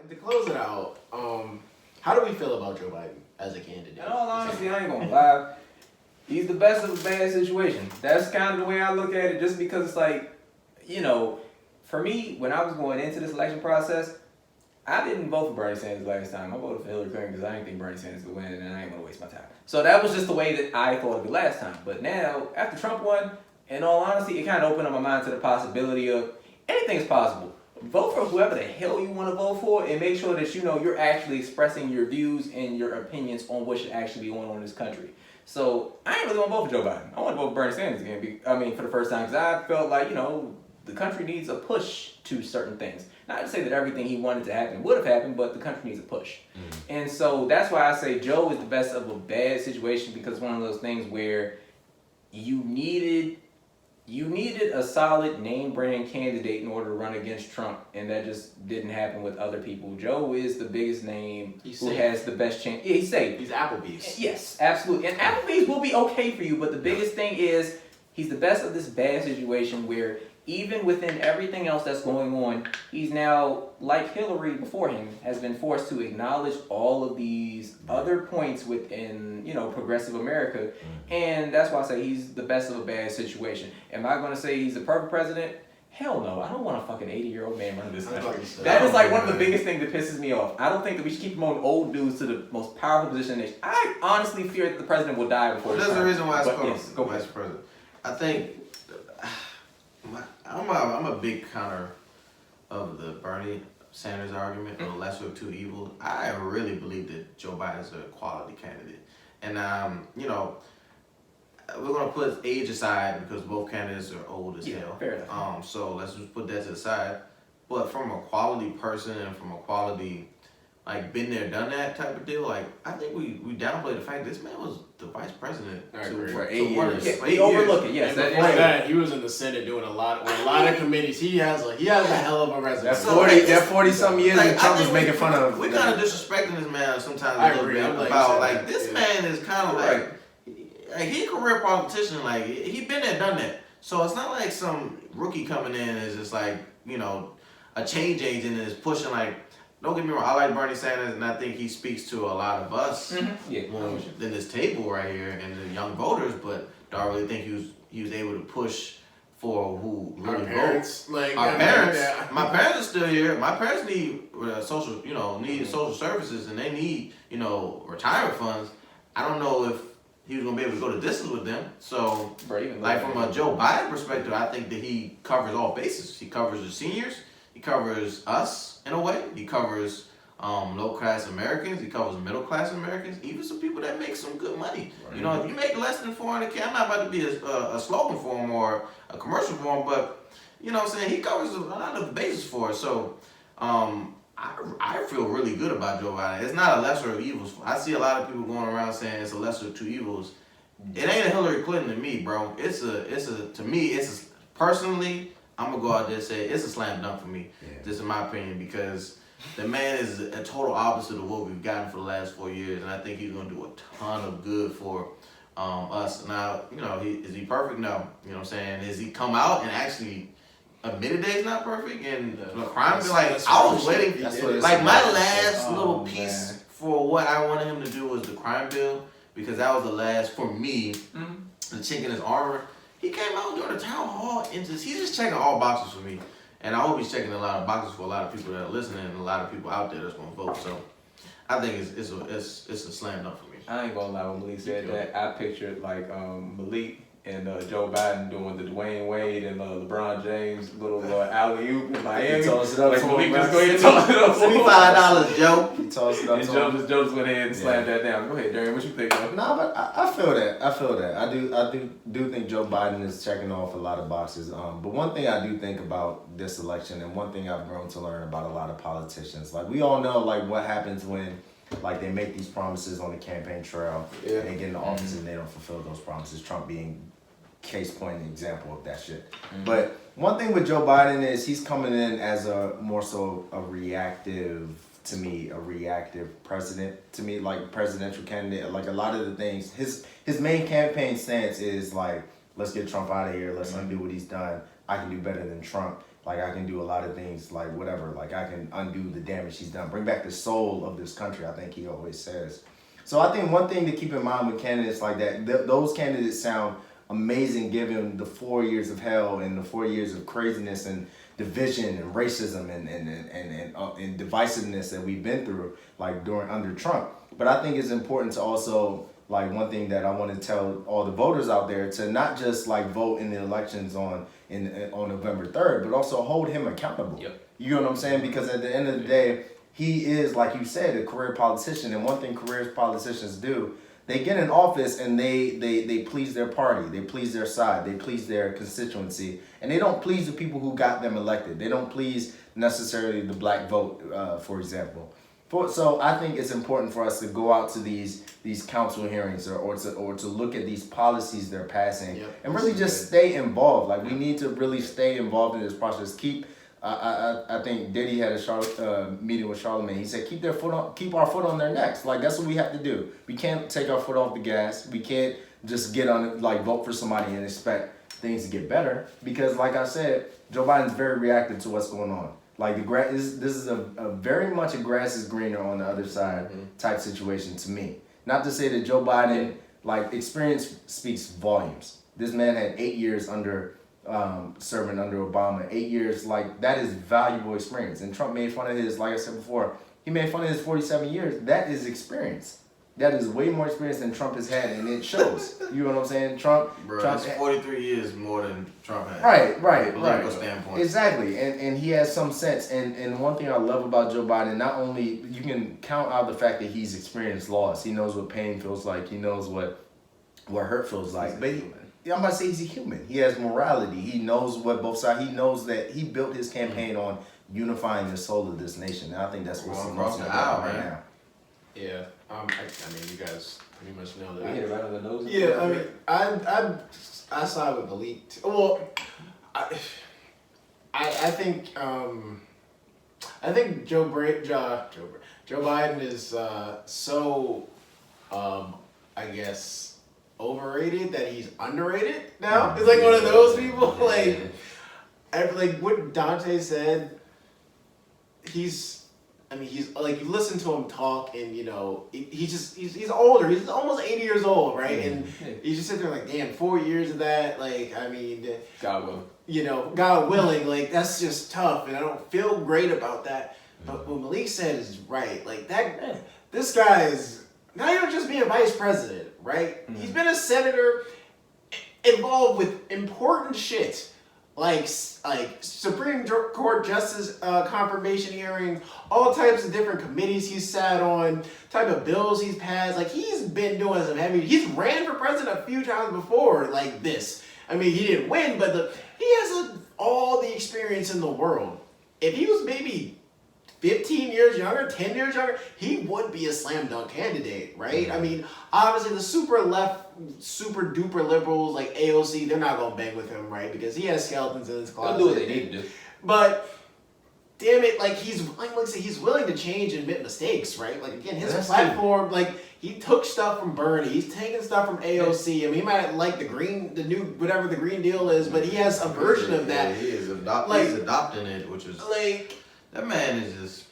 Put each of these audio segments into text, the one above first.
to close it out, how do we feel about Joe Biden as a candidate? In all honesty, I ain't gonna lie. He's the best of a bad situation. That's kind of the way I look at it, just because it's like, for me, when I was going into this election process, I didn't vote for Bernie Sanders last time. I voted for Hillary Clinton because I didn't think Bernie Sanders would win, and I ain't gonna waste my time. So that was just the way that I thought of it last time. But now, after Trump won, in all honesty, it kind of opened up my mind to the possibility of anything's possible. Vote for whoever the hell you want to vote for, and make sure that you're actually expressing your views and your opinions on what should actually be going on in this country. So I ain't really want to vote for Joe Biden. I want to vote for Bernie Sanders again. For the first time, because I felt like the country needs a push to certain things. Not to say that everything he wanted to happen would have happened, but the country needs a push. And so that's why I say Joe is the best of a bad situation, because it's one of those things where you needed a solid name brand candidate in order to run against Trump, and that just didn't happen with other people. Joe is the biggest name has the best chance. Yeah, he's safe. He's Applebee's. Yes, absolutely. And Applebee's will be okay for you, but the biggest thing is he's the best of this bad situation where even within everything else that's going on, he's now, like Hillary before him, has been forced to acknowledge all of these other points within, progressive America. And that's why I say he's the best of a bad situation. Am I going to say he's the perfect president? Hell no. I don't want a fucking 80-year-old man running this country. That is like one of the biggest things that pisses me off. I don't think that we should keep promoting old dudes to the most powerful position in the nation. I honestly fear that the president will die before There's a reason why it's called vice president. I think I'm a big counter of the Bernie Sanders argument, the lesser of two evils. I really believe that Joe Biden's a quality candidate. And, we're going to put age aside because both candidates are old as hell. Fair enough. So let's just put that to the side. But from a quality person and from a quality, been there, done that type of deal, I think we downplay the fact this man was the vice president for 8 years. We overlook it, yes. Before that, he was in the Senate doing a lot of committees. He has a hell of a resume. That 40-something years that Trump was making fun of. We kind of disrespecting this man sometimes a little bit about this man is kind of like he a career politician. He been there, done that. So it's not like some rookie coming in is just a change agent and is pushing Don't get me wrong, I like Bernie Sanders, and I think he speaks to a lot of us in this table right here and the young voters, but do I really think he was able to push for who really votes? Our parents. Yeah. My parents are still here. My parents need social services, and they need, retirement funds. I don't know if he was going to be able to go the distance with them. So, from a Joe Biden perspective, I think that he covers all bases. He covers the seniors. He covers us in a way. He covers low-class Americans. He covers middle-class Americans. Even some people that make some good money. Right. If you make less than $400K, I'm not about to be a slogan for him or a commercial for him, but, he covers a lot of the bases for us. So, I feel really good about Joe Biden. It's not a lesser of evils. I see a lot of people going around saying it's a lesser of two evils. It ain't a Hillary Clinton to me, bro. Personally, I'm going to go out there and say it's a slam dunk for me, just in my opinion, because the man is a total opposite of what we've gotten for the last 4 years, and I think he's going to do a ton of good for us. Now, is he perfect? No. You know what I'm saying? Has he come out and actually admitted that he's not perfect? And the crime, I was waiting. My last little piece for what I wanted him to do was the crime bill, because that was the last, for me, the chink in his armor. He came out during the town hall and he's just checking all boxes for me. And I hope he's checking a lot of boxes for a lot of people that are listening and a lot of people out there that's going to vote. So I think it's a slam dunk for me. I ain't gonna lie, when Malik said that, I pictured Malik and Joe Biden doing the Dwayne Wade and LeBron James little alley-oop in Miami. Toss it up for Malik just go ahead and toss it up. $75, Joe. He tossed it up. And Joe just went ahead and slammed that down. Go ahead, Darian. What you think of? No, but I feel that. I do think Joe Biden is checking off a lot of boxes. But one thing I do think about this election, and one thing I've grown to learn about a lot of politicians, we all know what happens when they make these promises on the campaign trail and they get in the office and they don't fulfill those promises. Trump being case point and example of that shit. But one thing with Joe Biden is he's coming in as a reactive president to me, presidential candidate. A lot of the things, his main campaign stance is let's get Trump out of here, let's undo what he's done, I can do better than Trump. Like I can do a lot of things, like whatever. Like I can undo the damage he's done, bring back the soul of this country. I think he always says. So I think one thing to keep in mind with candidates like that, those candidates sound amazing given the 4 years of hell and the 4 years of craziness and division and racism and divisiveness that we've been through, like under Trump. But I think it's important to also, like, one thing that I want to tell all the voters out there, to not just like vote in the elections on November 3rd, but also hold him accountable. Yep. You know what I'm saying? Because at the end of the day, he is, like you said, a career politician. And one thing career politicians do, they get in office and they please their party, they please their side, they please their constituency, and they don't please the people who got them elected. They don't please necessarily the black vote, for example. So I think it's important for us to go out to these council hearings or to look at these policies they're passing, and really just stay involved. Like, we need to really stay involved in this process. I think Diddy had a meeting with Charlamagne. He said keep our foot on their necks. Like, that's what we have to do. We can't take our foot off the gas. We can't just vote for somebody and expect things to get better, because like I said, Joe Biden's very reactive to what's going on. Like, this is a very much a grass is greener on the other side type situation to me. Not to say that Joe Biden, like, experience speaks volumes. This man had 8 years serving under Obama. 8 years, like, that is valuable experience. And Trump made fun of his, like I said before, he made fun of his 47 years. That is experience. That is way more experience than Trump has had, and it shows. You know what I'm saying? Trump, that's 43 years more than Trump had. Right. Political standpoint. Exactly, and he has some sense. And one thing I love about Joe Biden, not only you can count out the fact that he's experienced loss. He knows what pain feels like. He knows what hurt feels like. But I'm about to say he's a human. He has morality. He knows what both sides. He knows that he built his campaign on unifying the soul of this nation. And I think that's what's most important right now. Yeah. I mean, you guys pretty much know that. We hit it right on the nose. Yeah, I mean, I side with Malik. Well, I think Joe Biden is so I guess overrated that he's underrated now. It's like one of those people. Like what Dante said. He's like, you listen to him talk, and you know he's older. He's almost 80 years old, right? And you just sit there like, damn, 4 years of that. Like, I mean, God willing. You know, God willing, like, that's just tough, and I don't feel great about that. But what Malik said is right. Like, this guy is not even just being vice president, right? He's been a senator involved with important shit. Like Supreme Court Justice confirmation hearings, all types of different committees he's sat on, type of bills he's passed. Like, he's been doing some heavy. He's ran for president a few times before, like this. I mean, he didn't win, but he has all the experience in the world. If he was maybe 15 years younger, 10 years younger, he would be a slam dunk candidate, right? I mean, obviously the super left, super duper liberals like AOC, they're not gonna bang with him, right? Because he has skeletons in his closet. They'll do what they need to do. But damn it, like, he's willing to change and admit mistakes, right? Like, again, his platform, like, he took stuff from Bernie, he's taking stuff from AOC. I mean, he might like the new whatever the Green Deal is, but he has a version of that. He is he's adopting it, which is like, that man is just,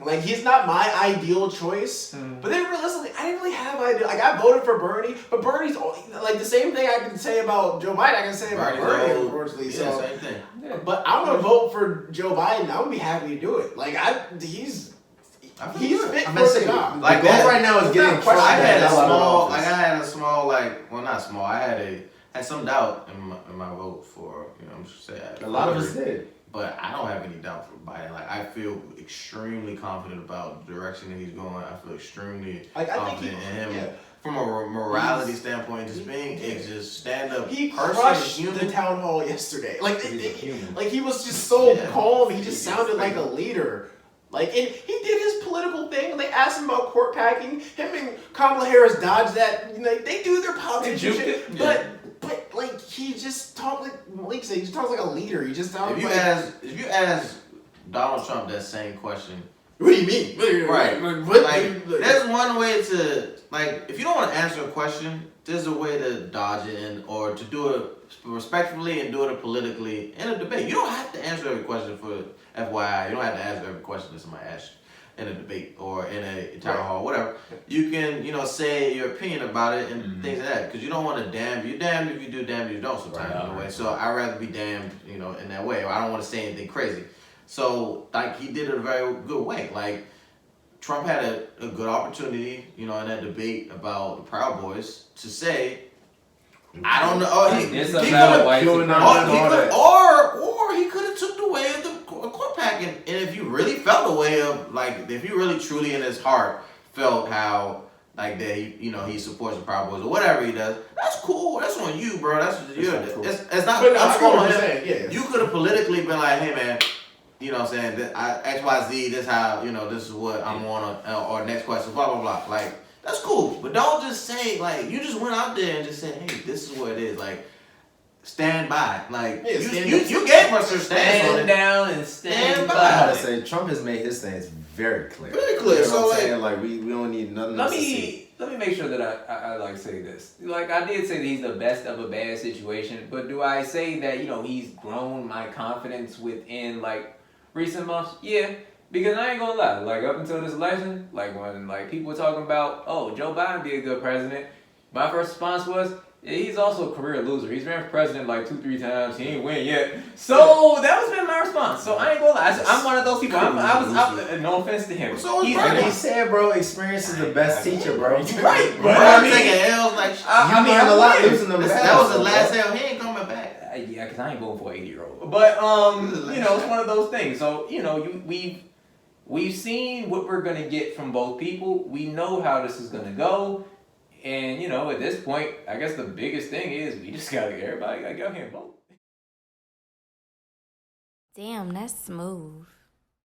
like, he's not my ideal choice. But then realistically, I didn't really have ideal. Like, I voted for Bernie, but Bernie's like the same thing I can say about Joe Biden, I can say about Bernie, unfortunately. Yeah, so, same thing. Yeah. But I'm gonna vote for Joe Biden. I would be happy to do it. Like, he's fit for the job. Like, that right now is getting questioned. I had a small, like, well, not small. I had some doubt in my vote for, you know, I'm just saying. A lot of us did. But I don't have any doubt for Biden. Like, I feel extremely confident about the direction that he's going. I feel extremely confident in him. Yeah. From a morality standpoint, just being just stand up. He crushed the town hall yesterday. Like, he was just so calm. He just sounded like a leader. Like, and he did his political thing. When they asked him about court packing, him and Kamala Harris dodged that. You know, they do their politics shit. But like, he just talked like Malik said. He just talks like a leader. He just talks if you ask Donald Trump that same question, What do you mean? Right. What? Like, there's one way to, like, if you don't want to answer a question, there's a way to dodge it or to do it respectfully and do it politically in a debate. You don't have to answer every question for FYI. You don't have to answer every question that somebody asks you in a debate or in a town hall, whatever. You can, say your opinion about it and things like that. Because you don't want to you're damned if you do, damned if you don't sometimes in a way. So I'd rather be damned, in that way. Or I don't want to say anything crazy. So, like, he did it a very good way. Like, Trump had a good opportunity, in that debate about the Proud Boys to say, I don't know. Or he could have took the way of the court pack, and if you really felt the way of, like, if you really truly in his heart felt how, like, that he supports the Proud Boys or whatever he does, that's cool. That's on you, bro. That's it's not. I'm on him. Yeah. You could have politically been like, hey, man. You know what I'm saying? X, Y, Z, this how, this is what I'm on, or next question, blah, blah, blah. Like, that's cool. But don't just say, like, you just went out there and just said, hey, this is what it is. Like, stand by. Like, you gave us your stance on it. Down and stand by. I gotta say, Trump has made his stance very clear. Very clear. You know what I'm saying? Like, we don't need nothing else to see. Let me make sure that I like say this. Like, I did say that he's the best of a bad situation, but do I say that, he's grown my confidence within, like, recent months? Yeah, because I ain't gonna lie, like, up until this election, like, when, like, people were talking about, oh, Joe Biden be a good president, my first response was, yeah, he's also a career loser. He's ran for president like 2-3 times. He ain't win yet. So that was been my response. So I ain't gonna lie. I'm one of those people. I was no offense to him. So he said, bro, experience is the best teacher, bro. Right. Bro, I'm taking L's like I mean, a lot losing them. That was the last L. He ain't coming back. Yeah, because I ain't voting for an 80-year-old. But it's one of those things. So we've seen what we're gonna get from both people. We know how this is gonna go. And, at this point, I guess the biggest thing is we just everybody gotta go out here and vote. Damn, that's smooth.